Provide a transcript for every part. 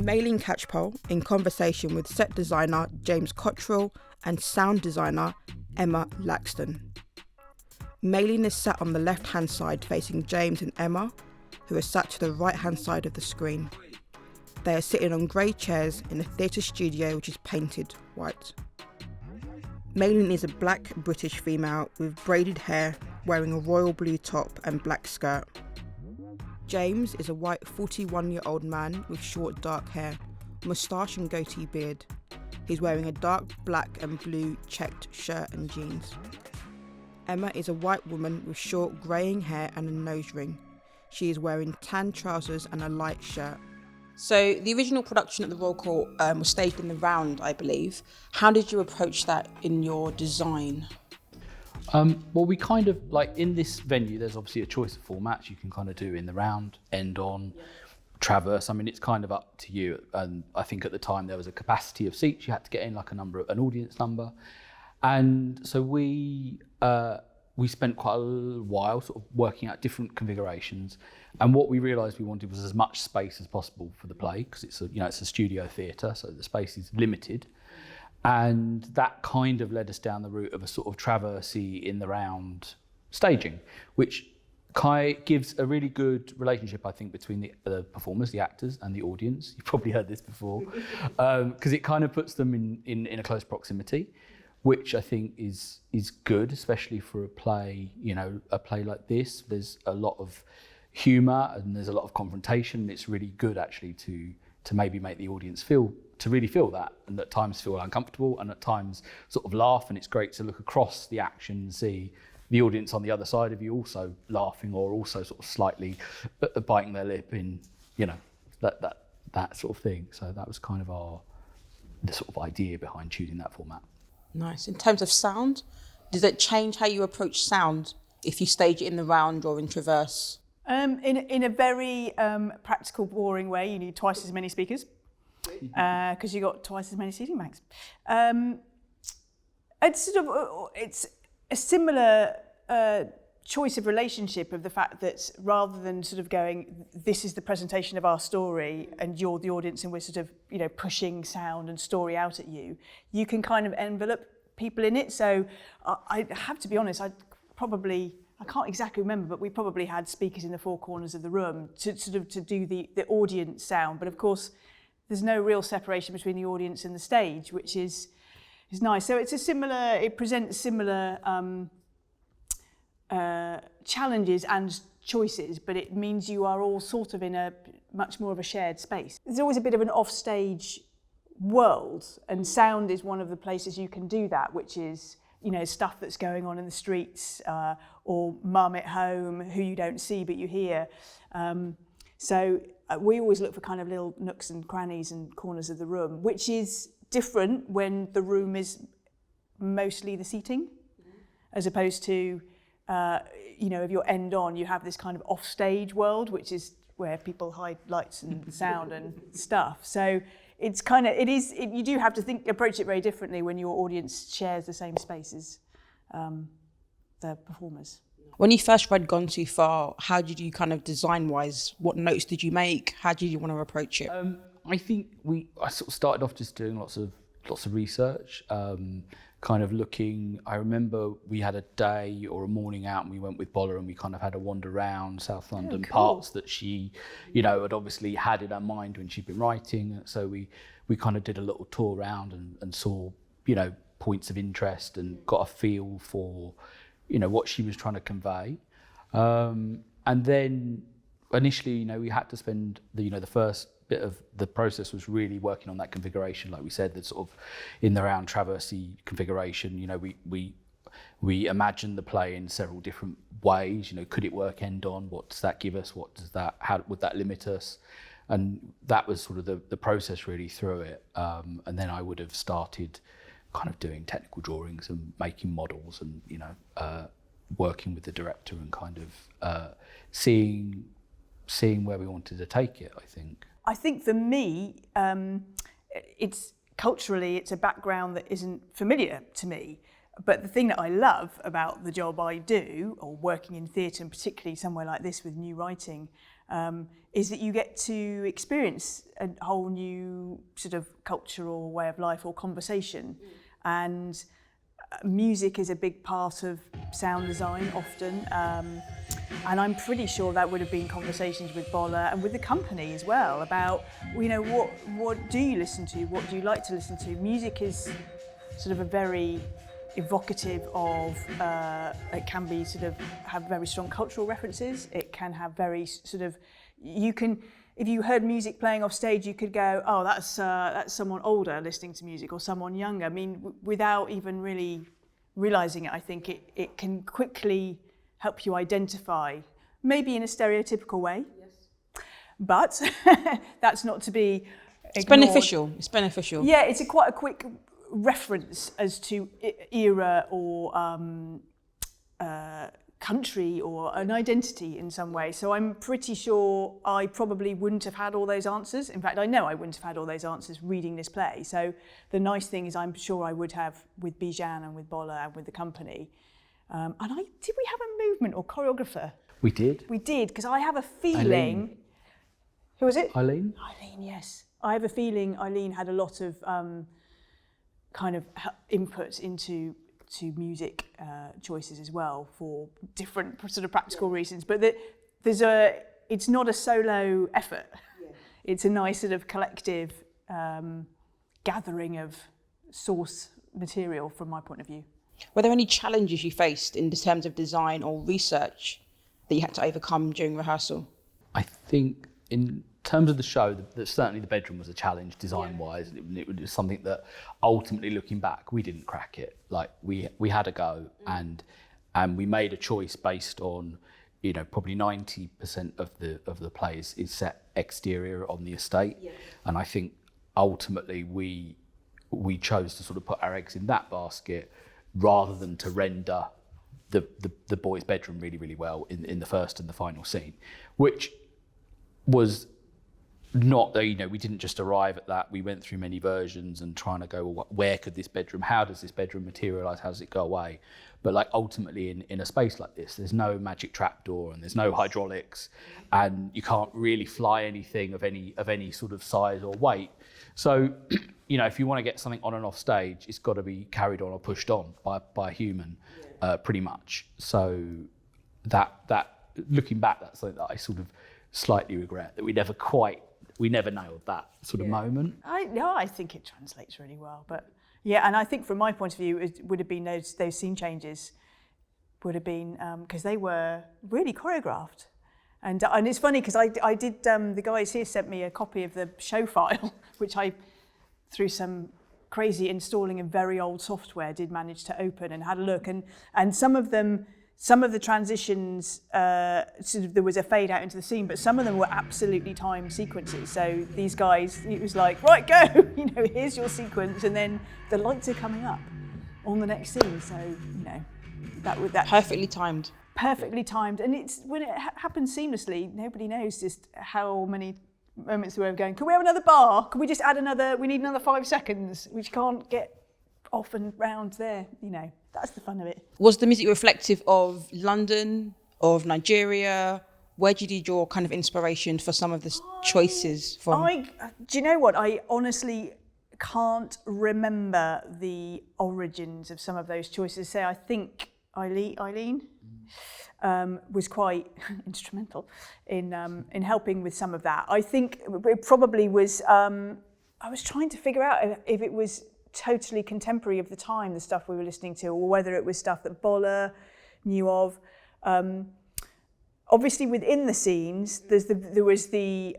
Maylene Catchpole in conversation with set designer James Cotterill and sound designer Emma Laxton. Maylene is sat on the left-hand side facing James and Emma, who are sat to the right-hand side of the screen. They are sitting on grey chairs in a theatre studio which is painted white. Maylene is a black British female with braided hair, wearing a royal blue top and black skirt. James is a white 41-year-old man with short dark hair, moustache and goatee beard. He's wearing a dark black and blue checked shirt and jeans. Emma is a white woman with short greying hair and a nose ring. She is wearing tan trousers and a light shirt. So the original production at the Royal Court was staged in the round, I believe. How did you approach that in your design? Well, we kind of, like in this venue, there's obviously a choice of formats you can kind of do in the round, end on, traverse. I mean, it's kind of up to you. And I think at the time there was a capacity of seats. You had to get in like an audience number. And so we spent quite a while sort of working out different configurations. And what we realised we wanted was as much space as possible for the play, because it's a studio theatre, so the space is limited. And that kind of led us down the route of a sort of traversey in the round staging, which gives a really good relationship, I think, between the performers, the actors, and the audience. You've probably heard this before, because it kind of puts them in a close proximity, which I think is good, especially for a play like this. There's a lot of humour and there's a lot of confrontation. It's really good actually to maybe make the audience really feel that, and at times feel uncomfortable and at times sort of laugh. And it's great to look across the action and see the audience on the other side of you also laughing or also sort of slightly biting their lip in, that sort of thing. So that was kind of the sort of idea behind choosing that format. Nice. In terms of sound, does it change how you approach sound if you stage it in the round or in traverse? In a very practical, boring way, you need twice as many speakers because you got twice as many seating banks. It's a similar choice of relationship of the fact that rather than sort of going, this is the presentation of our story and you're the audience and we're sort of pushing sound and story out at you, you can kind of envelope people in it. So I have to be honest, I can't exactly remember, but we probably had speakers in the four corners of the room to do the audience sound. But of course, there's no real separation between the audience and the stage, which is nice. So it presents similar challenges and choices, but it means you are all sort of in a much more of a shared space. There's always a bit of an offstage world, and sound is one of the places you can do that, which is stuff that's going on in the streets or mum at home who you don't see but you hear. So we always look for kind of little nooks and crannies and corners of the room, which is different when the room is mostly the seating, as opposed to, if you're end on, you have this kind of offstage world, which is where people hide lights and sound and stuff. So it's you do have to approach it very differently when your audience shares the same space as the performers. When you first read Gone Too Far, how did you kind of design-wise, what notes did you make? How did you want to approach it? I think I sort of started off just doing lots of research, kind of looking. I remember we had a day or a morning out and we went with Bola and we kind of had a wander around South London, parts that she, had obviously had in her mind when she'd been writing. So we kind of did a little tour around and saw, points of interest and got a feel for, what she was trying to convey. And then initially, we had to spend the first bit of the process was really working on that configuration, like we said, that sort of in the round traversey configuration. We imagined the play in several different ways. Could it work end on? What does that give us? How would that limit us? And that was sort of the process really through it. And then I would have started kind of doing technical drawings and making models and working with the director and kind of seeing where we wanted to take it, I think. I think for me, it's culturally, it's a background that isn't familiar to me. But the thing that I love about the job I do, or working in theatre, and particularly somewhere like this with new writing, is that you get to experience a whole new sort of cultural way of life or conversation. And music is a big part of sound design often. And I'm pretty sure that would have been conversations with Bola and with the company as well about, what do you listen to? What do you like to listen to? Music is sort of a very evocative of, it can be sort of have very strong cultural references. It can have very sort of, if you heard music playing off stage, you could go, oh, that's someone older listening to music or someone younger. I mean, without even really realising it, I think it can quickly help you identify, maybe in a stereotypical way. Yes. But that's not to be ignored. It's beneficial. Yeah, it's quite a quick reference as to era or country or an identity in some way. So I'm pretty sure I probably wouldn't have had all those answers. In fact, I know I wouldn't have had all those answers reading this play. So the nice thing is I'm sure I would have with Bijan and with Bola and with the company. Did we have a movement or choreographer? We did. We did, because I have a feeling... Eileen. Who was it? Eileen? Eileen, yes. I have a feeling Eileen had a lot of kind of input into music choices as well for different sort of practical reasons. But it's not a solo effort. Yeah. It's a nice sort of collective gathering of source material from my point of view. Were there any challenges you faced in terms of design or research that you had to overcome during rehearsal? I think in terms of the show, certainly the bedroom was a challenge design-wise. It was something that ultimately, looking back, we didn't crack it. Like we had a go, and we made a choice based on, probably 90% of the plays is set exterior on the estate, and I think ultimately we chose to sort of put our eggs in that basket rather than to render the boys' bedroom really, really well in the first and the final scene, which was not, we didn't just arrive at that. We went through many versions and trying to go, well, where could this bedroom, how does this bedroom materialise, how does it go away? But like ultimately in a space like this, there's no magic trapdoor and there's no hydraulics, and you can't really fly anything of any sort of size or weight. So, if you want to get something on and off stage, it's got to be carried on or pushed on by a human, pretty much. So that looking back, that's something that I sort of slightly regret, that we never nailed that sort of moment. I think it translates really well, but yeah, and I think from my point of view, it would have been those scene changes would have been because they were really choreographed, and it's funny because I did the guys here sent me a copy of the show file, which I through some crazy installing of very old software did manage to open and had a look, and some of the transitions, sort of there was a fade out into the scene, but some of them were absolutely timed sequences. So these guys, it was like, right, go, here's your sequence, and then the lights are coming up on the next scene. So, that perfectly timed. Perfectly timed, and it's when it happens seamlessly. Nobody knows just how many moments we were going. Can we have another bar? Can we just add another? We need another 5 seconds. We can't get off and round there. That's the fun of it. Was the music reflective of London, of Nigeria? Where did you draw kind of inspiration for some of the choices from? Do you know what? I honestly can't remember the origins of some of those choices. So I think Eileen was quite instrumental in helping with some of that. I think it probably was. I was trying to figure out if it was totally contemporary of the time, the stuff we were listening to, or whether it was stuff that Bola knew of. Obviously, within the scenes, there was the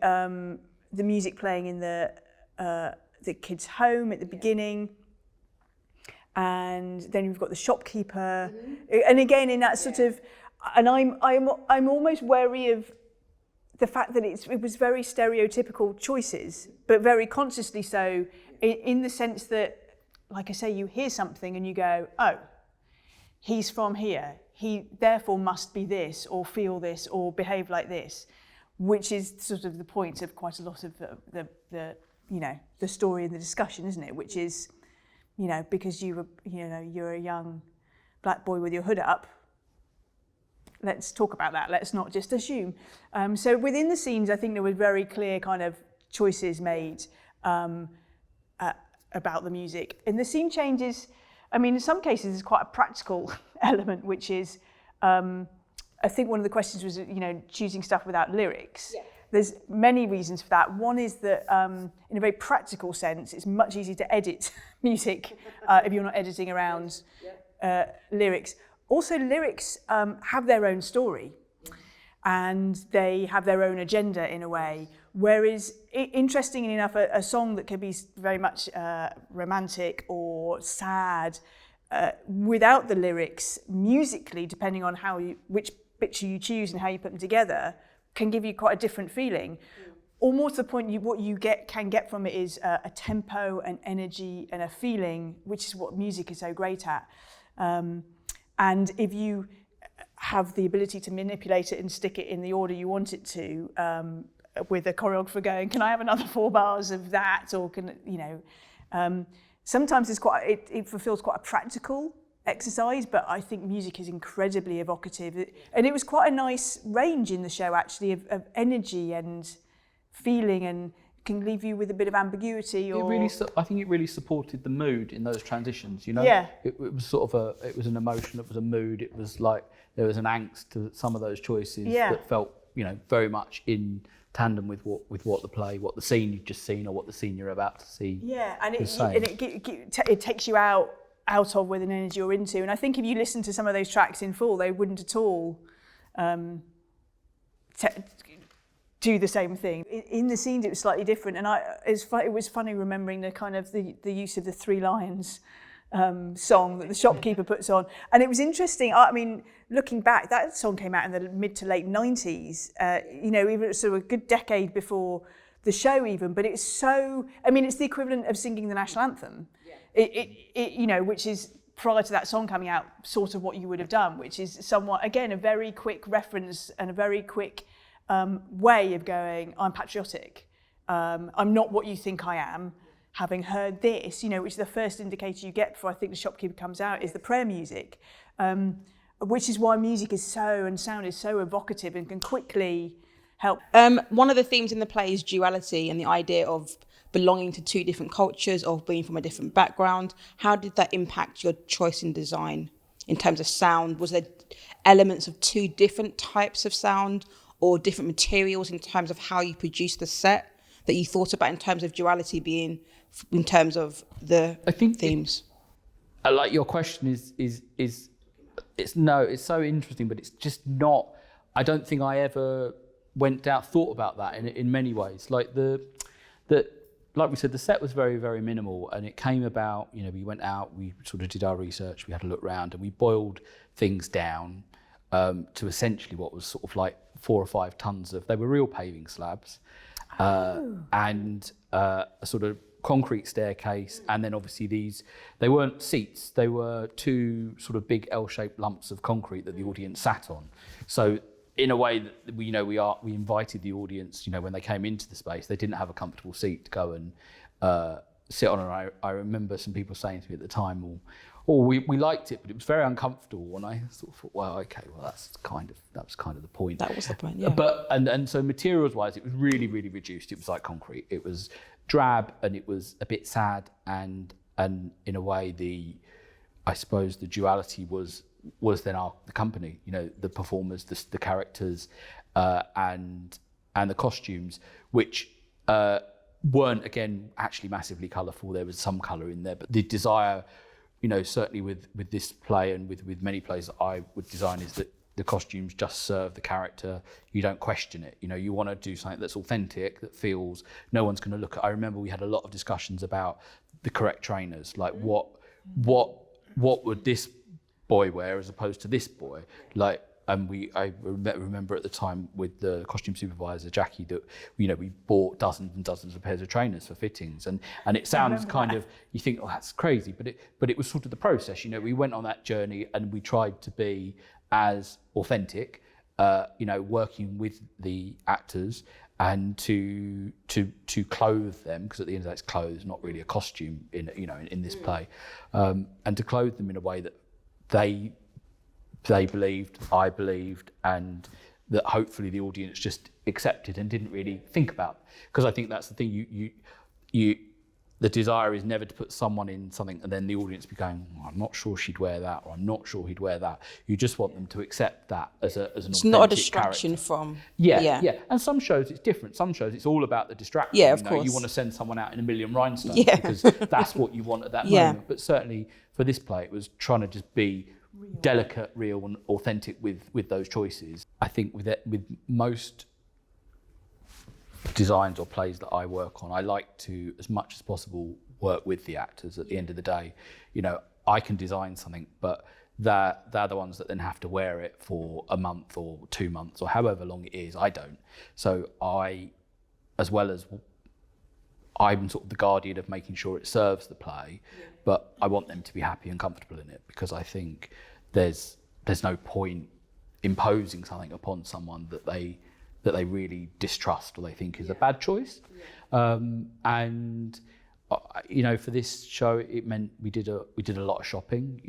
music playing in the kids' home at the beginning, and then you've got the shopkeeper, and again in that sort of. And I'm almost wary of the fact that it was very stereotypical choices, but very consciously so, in the sense that, like I say, you hear something and you go, oh, he's from here. He therefore must be this, or feel this, or behave like this, which is sort of the point of quite a lot of the story and the discussion, isn't it? Which is because you're a young black boy with your hood up. Let's talk about that. Let's not just assume. So within the scenes, I think there were very clear kind of choices made about the music. In the scene changes, in some cases, there's quite a practical element, which is, I think one of the questions was, choosing stuff without lyrics. Yeah. There's many reasons for that. One is that, in a very practical sense, it's much easier to edit music if you're not editing around lyrics. Also, lyrics have their own story, and they have their own agenda in a way. Whereas, interestingly enough, a song that can be very much romantic or sad, without the lyrics, musically, depending on which picture you choose and how you put them together, can give you quite a different feeling. Or more to the point, what you can get from it is a tempo, an energy, and a feeling, which is what music is so great at. And if you have the ability to manipulate it and stick it in the order you want it to, with a choreographer going, can I have another 4 bars of that? Or sometimes it fulfills quite a practical exercise, but I think music is incredibly evocative. And it was quite a nice range in the show, actually, of energy and feeling, and can leave you with a bit of ambiguity. I think it really supported the mood in those transitions, Yeah. It was sort of it was an emotion, it was a mood, it was like there was an angst to some of those choices that felt, very much in tandem with what the play, what the scene you've just seen, or what the scene you're about to see. Yeah, and it takes you out of with an energy you're into. And I think if you listen to some of those tracks in full, they wouldn't at all do the same thing. In the scenes, it was slightly different, and it was funny remembering the kind of the use of the Three Lions song that the shopkeeper puts on. And it was interesting. Looking back, that song came out in the mid to late 90s. Even sort of a good decade before the show, even. But it's so. It's the equivalent of singing the national anthem. Yeah. Which is prior to that song coming out, sort of what you would have done, which is somewhat, again, a very quick reference and a very quick way of going, I'm patriotic. I'm not what you think I am. Having heard this, which is the first indicator you get before I think the shopkeeper comes out, is the prayer music, which is why music is and sound is so evocative and can quickly help. One of the themes in the play is duality and the idea of belonging to two different cultures, of being from a different background. How did that impact your choice in design in terms of sound? Was there elements of two different types of sound or different materials in terms of how you produce the set that you thought about in terms of duality being in terms of the themes? Like your question is it's so interesting, but it's just not. I don't think I ever thought about that in many ways. Like like we said, the set was very, very minimal, and it came about. We went out, we sort of did our research, we had a look round, and we boiled things down to essentially what was sort of like 4 or 5 tons of. They were real paving slabs, and a sort of concrete staircase, and then obviously they weren't seats, they were 2 sort of big L-shaped lumps of concrete that the audience sat on. So in a way that we invited the audience, when they came into the space, they didn't have a comfortable seat to go and sit on. And I remember some people saying to me at the time, we liked it, but it was very uncomfortable. And I sort of thought, that was kind of the point. That was the point, yeah. But and so materials wise, it was really, really reduced. It was like concrete. It was drab, and it was a bit sad, and in a way I suppose the duality was then the company, the performers, the characters, and the costumes, which weren't again actually massively colourful. There was some colour in there, but the desire, certainly with this play and with many plays that I would design, is that the costumes just serve the character. You don't question it. You want to do something that's authentic, that feels no one's going to look at. I remember we had a lot of discussions about the correct trainers, like what would this boy wear as opposed to this boy, and I remember at the time with the costume supervisor Jackie that we bought dozens and dozens of pairs of trainers for fittings, and it sounds kind of, you think, that's crazy, but it was sort of the process. We went on that journey and we tried to be as authentic, working with the actors and to clothe them, because at the end of the day it's clothes, not really a costume in this play, and to clothe them in a way that they believed, I believed, and that hopefully the audience just accepted and didn't really think about. Because I think that's the thing, the desire is never to put someone in something and then the audience be going, oh, I'm not sure she'd wear that, or I'm not sure he'd wear that. You just want them to accept that as an authentic It's not a distraction character. from... Yeah. And some shows it's different. Some shows it's all about the distraction. Yeah, of course. You want to send someone out in a million rhinestones because that's what you want at that moment. But certainly for this play, it was trying to just be delicate, real and authentic with those choices. I think with most designs or plays that I work on, I like to, as much as possible, work with the actors. At the end of the day, I can design something, but they're the ones that then have to wear it for a month or 2 months or however long it is. I don't. So I'm sort of the guardian of making sure it serves the play, but I want them to be happy and comfortable in it, because I think there's no point imposing something upon someone that they really distrust or they think is a bad choice. And for this show, it meant we did a lot of shopping.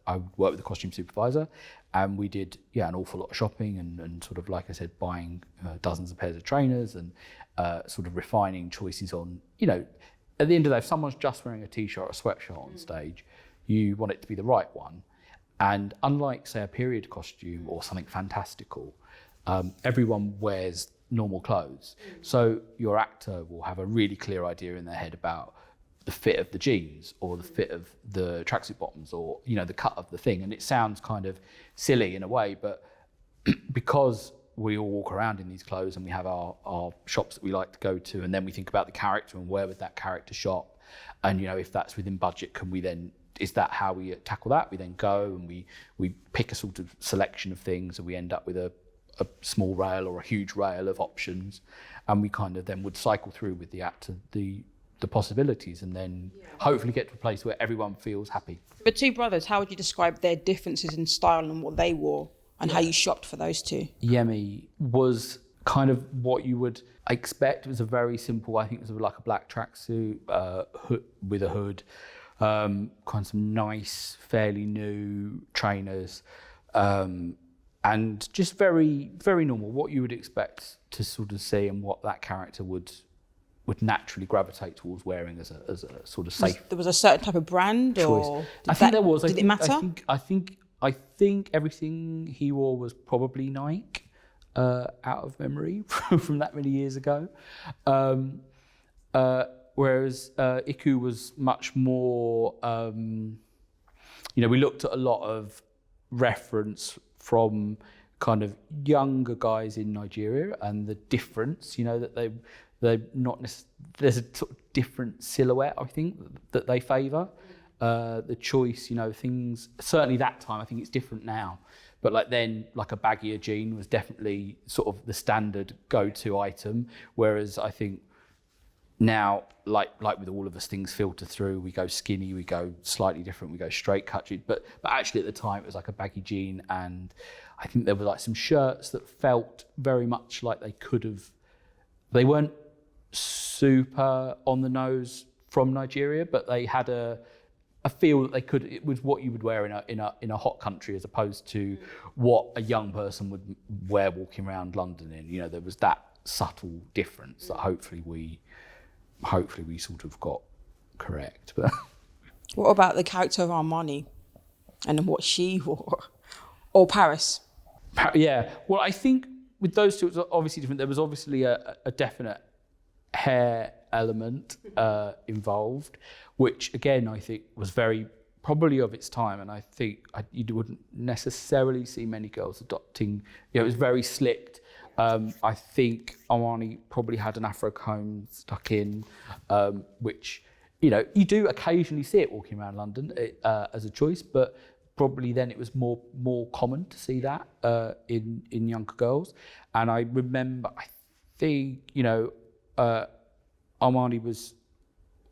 I worked with a costume supervisor, and we did an awful lot of shopping and sort of, like I said, buying dozens of pairs of trainers and sort of refining choices on, at the end of the day, if someone's just wearing a t-shirt or a sweatshirt on stage, you want it to be the right one. And unlike, say, a period costume or something fantastical, everyone wears normal clothes. So your actor will have a really clear idea in their head about the fit of the jeans or the fit of the tracksuit bottoms or, the cut of the thing. And it sounds kind of silly in a way, but because we all walk around in these clothes and we have our shops that we like to go to, and then we think about the character and where would that character shop, and if that's within budget, is that how we tackle that? We then go and we pick a sort of selection of things, and we end up with a small rail or a huge rail of options, and we kind of then would cycle through with the actor the possibilities, and then hopefully get to a place where everyone feels happy. The two brothers, how would you describe their differences in style and what they wore, and how you shopped for those two? Yemi was kind of what you would expect. It was a very simple, I think it was like a black tracksuit with a hood, kind of some nice, fairly new trainers, and just very, very normal, what you would expect to sort of see and what that character would naturally gravitate towards wearing as a sort of safe. There was a certain type of brand choice. Or I think there was. Did it matter? I think everything he wore was probably Nike, out of memory from that many years ago. Whereas Iku was much more, we looked at a lot of reference from kind of younger guys in Nigeria and the difference, that they're not there's a sort of different silhouette, I think, that they favour. The choice, things, certainly that time, I think it's different now. But like then, like a baggier jean was definitely sort of the standard go-to item. Whereas I think now, like with all of us, things filter through. We go skinny, we go slightly different, we go straight cut jeans. But actually at the time, it was like a baggy jean, and I think there were like some shirts that felt very much like they weren't super on the nose from Nigeria, but they had a feel that it was what you would wear in a hot country, as opposed to what a young person would wear walking around London in. There was that subtle difference that hopefully we sort of got correct. But what about the character of Armani and what she wore, or Paris? Yeah, well, I think with those two, it was obviously different. There was obviously a definite hair element involved, which again I think was very probably of its time, and I think you wouldn't necessarily see many girls adopting. It was very slicked. I think Armani probably had an afro comb stuck in, which you do occasionally see it walking around London as a choice, but probably then it was more common to see that in younger girls. And I remember, I think Armani was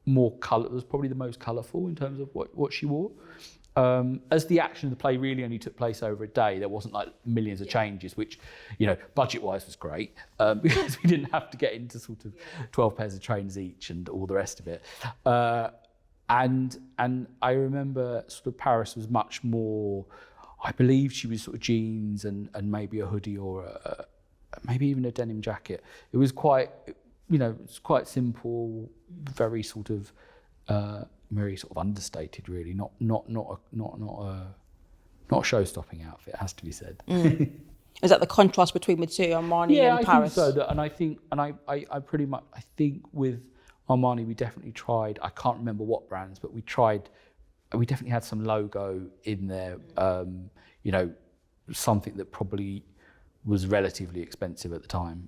more colour. Was probably the most colourful in terms of what she wore. as the action of the play really only took place over a day, there wasn't like millions of changes, which, you know, budget-wise was great, because we didn't have to get into sort of 12 pairs of trainers each and all the rest of it. And I remember sort of Paris was much more, I believe she was sort of jeans and maybe a hoodie or maybe even a denim jacket. It was quite, you know, it's quite simple, very sort of, very sort of understated, really. Not a show-stopping outfit, has to be said. Is that the contrast between the two, Armani and Paris? Yeah, I think so. And I think, and I pretty much, I think with Armani, we definitely tried. I can't remember what brands, but we tried. We definitely had some logo in there. You know, something that probably was relatively expensive at the time.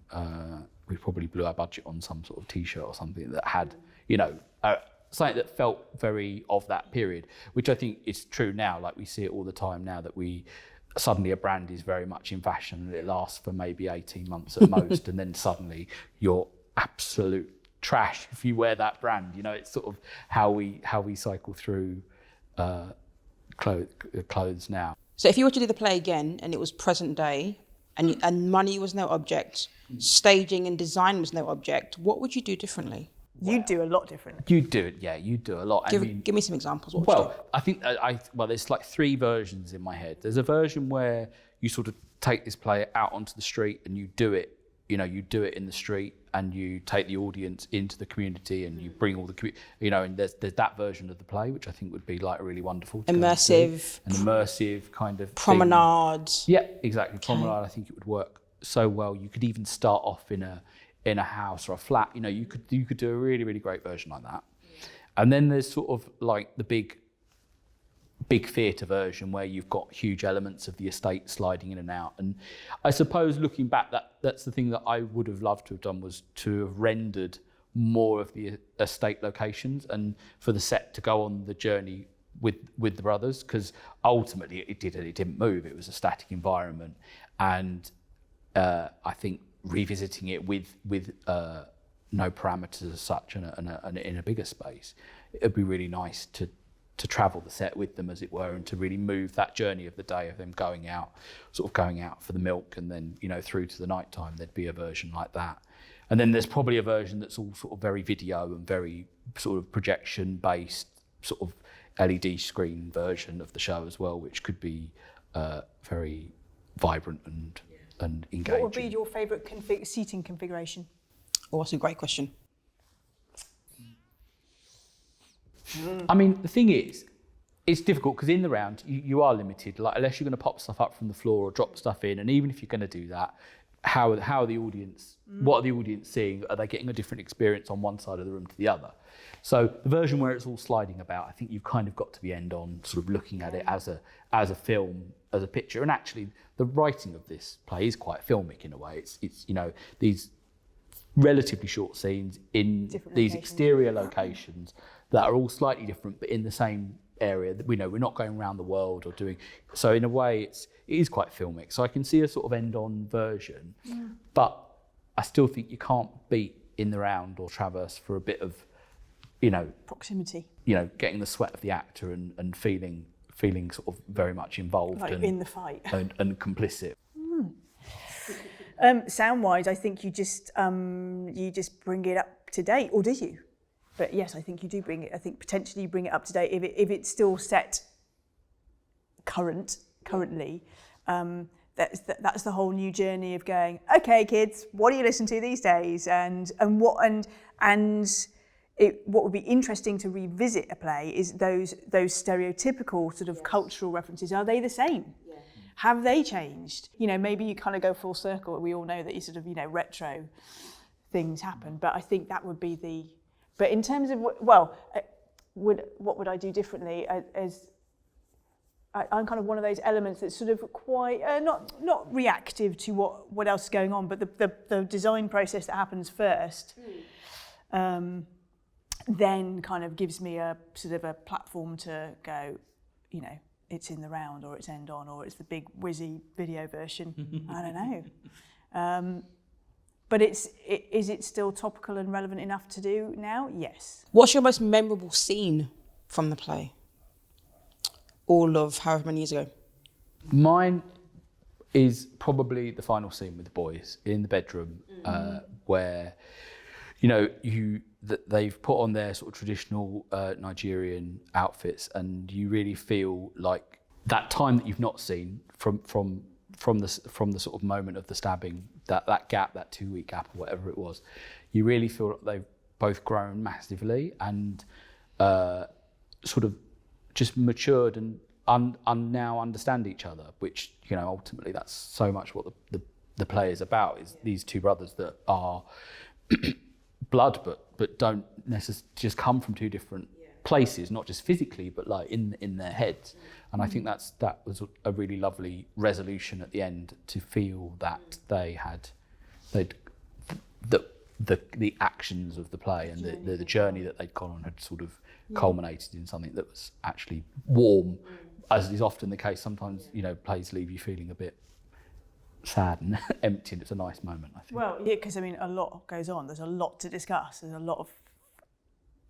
We probably blew our budget on some sort of T-shirt or something that had, you know, something that felt very of that period, which I think is true now. Like we see it all the time now that suddenly a brand is very much in fashion and it lasts for maybe 18 months at most, and then suddenly you're absolute trash if you wear that brand. You know, it's sort of how we cycle through clothes now. So if you were to do the play again and it was present day and money was no object, staging and design was no object, what would you do differently? You'd do a lot differently. You'd do a lot. Give me some examples. I think there's like 3 versions in my head. There's a version where you sort of take this play out onto the street and you do it in the street, and you take the audience into the community and you bring all the, you know, and there's that version of the play, which I think would be like really wonderful. Immersive kind of promenade. Thing. Yeah, exactly. Okay. Promenade, I think it would work so well. You could even start off in a house or a flat. You know, you could do a really, really great version like that. And then there's sort of like the big theatre version where you've got huge elements of the estate sliding in and out. And I suppose looking back, that's the thing that I would have loved to have done, was to have rendered more of the estate locations and for the set to go on the journey with the brothers, because ultimately it didn't move. It was a static environment. And I think revisiting it with no parameters as such and in a bigger space, it'd be really nice to travel the set with them, as it were, and to really move that journey of the day of them going out for the milk, and then, you know, through to the night time. There'd be a version like that. And then there's probably a version that's all sort of very video and very sort of projection based, sort of LED screen version of the show as well, which could be very vibrant and engaging. What would be your favourite seating configuration? Oh, that's a great question. I mean, the thing is, it's difficult because in the round you are limited. Like, unless you're going to pop stuff up from the floor or drop stuff in, and even if you're going to do that, how are the audience? What are the audience seeing? Are they getting a different experience on one side of the room to the other? So the version where it's all sliding about, I think you've kind of got to be end on, sort of looking at it as a film, as a picture. And actually, the writing of this play is quite filmic in a way. It's you know, these relatively short scenes in these exterior locations that are all slightly different, but in the same area. That we know we're not going around the world or doing. So in a way, it is quite filmic. So I can see a sort of end-on version, but I still think you can't beat In the Round or Traverse for a bit of, you know, proximity. You know, getting the sweat of the actor and feeling sort of very much involved, like and in the fight and complicit. Sound-wise, I think you just bring it up to date, or do you? But yes, I think you do bring it. I think potentially you bring it up to date if it's still set currently. That's the whole new journey of going, okay, kids, what do you listen to these days? What would be interesting to revisit a play is those stereotypical sort of cultural references. Are they the same? Yeah. Have they changed? You know, maybe you kind of go full circle. We all know that you sort of, you know, retro things happen, but I think that would be the. But in terms of what would I do differently? I'm kind of one of those elements that's sort of quite not reactive to what else is going on, but the design process that happens first, then kind of gives me a sort of a platform to go, you know, it's In the Round, or it's end on, or it's the big whizzy video version. I don't know. But is it still topical and relevant enough to do now? Yes. What's your most memorable scene from the play? all of however many years ago? Mine is probably the final scene with the boys in the bedroom, where, you know, they've put on their sort of traditional Nigerian outfits, and you really feel like that time that you've not seen from the sort of moment of the stabbing, that gap, that 2-week gap or whatever it was, you really feel like they've both grown massively and sort of just matured and now understand each other, which, you know, ultimately that's so much what the play is about, is these two brothers that are blood but don't necessarily just come from two different places, not just physically but like in their heads. And I think that was a really lovely resolution at the end, to feel that the actions of the play and the journey that they'd gone on had sort of culminated in something that was actually warm, as is often the case. Sometimes, you know, plays leave you feeling a bit sad and empty, and it's a nice moment, I think. Well, yeah, because I mean, a lot goes on. There's a lot to discuss. There's a lot of,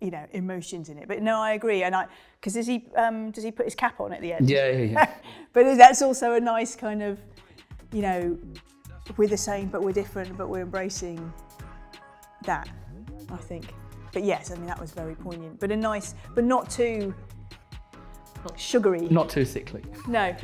you know, emotions in it. But no, I agree. And because does he put his cap on at the end? Yeah. But that's also a nice kind of, you know, we're the same but we're different, but we're embracing that, I think. But yes, I mean, that was very poignant. But a nice, but not too sugary. Not too sickly. No.